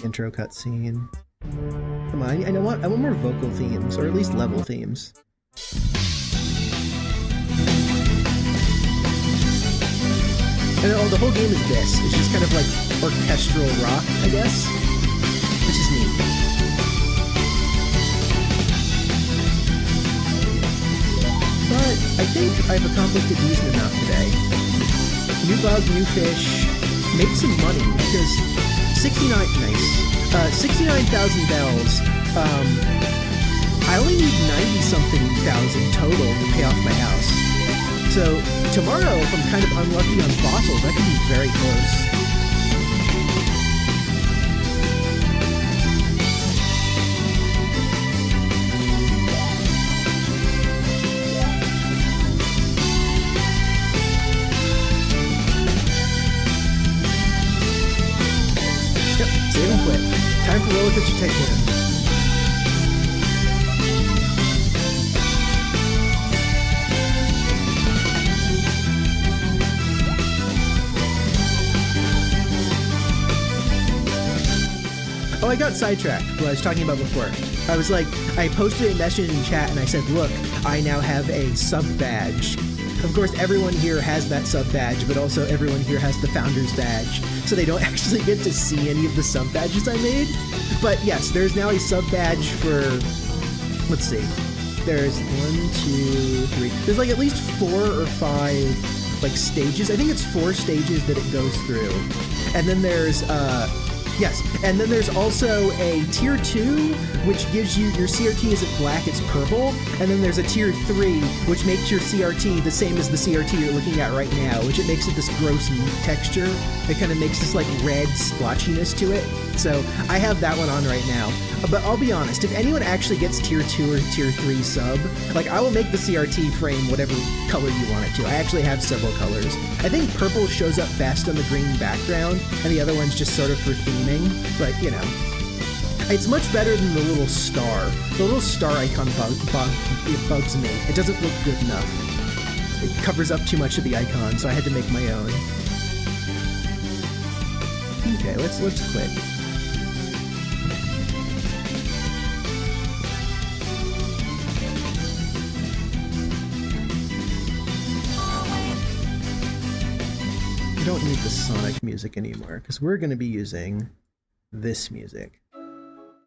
Intro cutscene. Come on, I want more vocal themes, or at least level themes. And the whole game is this. It's just kind of like orchestral rock, I guess, which is neat. But I think I've accomplished a decent amount today. New bug, new fish, make some money, because 69,000 bells. I only need 90-something thousand total to pay off my house. So tomorrow, if I'm kind of unlucky on fossils, that could be very close. Save and quit. Time for Roller Coaster Tycoon. Oh, I got sidetracked, what I was talking about before. I was like, I posted a message in chat and I said, look, I now have a sub badge. Of course, everyone here has that sub badge, but also everyone here has the founder's badge, so they don't actually get to see any of the sub badges I made. But yes, there's now a sub badge for, let's see, there's 1, 2, 3, there's like at least 4 or 5 like stages. I think it's 4 stages that it goes through. And then there's, yes, and then there's also a tier 2, which gives you, your CRT isn't black, it's purple. And then there's a tier 3, which makes your CRT the same as the CRT you're looking at right now, which it makes it this gross meat texture. It kind of makes this like red splotchiness to it. So I have that one on right now. But I'll be honest, if anyone actually gets tier 2 or tier 3 sub, like I will make the CRT frame whatever color you want it to. I actually have several colors. I think purple shows up best on the green background, and the other one's just sort of for theming, but you know. It's much better than the little star. The little star icon it bugs me. It doesn't look good enough. It covers up too much of the icon, so I had to make my own. Okay, let's quit. I don't need the Sonic music anymore, because we're going to be using this music.